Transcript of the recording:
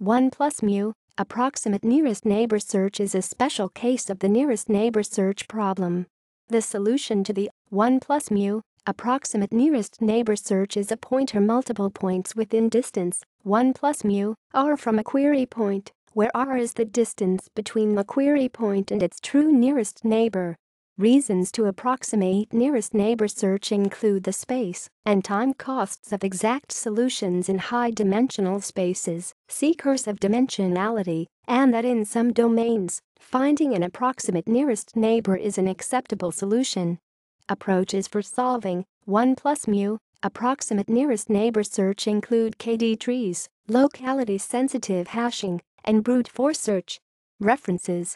1+μ, approximate nearest neighbor search is a special case of the nearest neighbor search problem. The solution to the 1+μ, approximate nearest neighbor search is a pointer multiple points within distance, 1+μ, r from a query point, where r is the distance between the query point and its true nearest neighbor. Reasons to approximate nearest neighbor search include the space and time costs of exact solutions in high-dimensional spaces, see cursive dimensionality, and that in some domains, finding an approximate nearest neighbor is an acceptable solution. Approaches for solving 1+μ, approximate nearest neighbor search include KD trees, locality sensitive hashing, and brute force search. References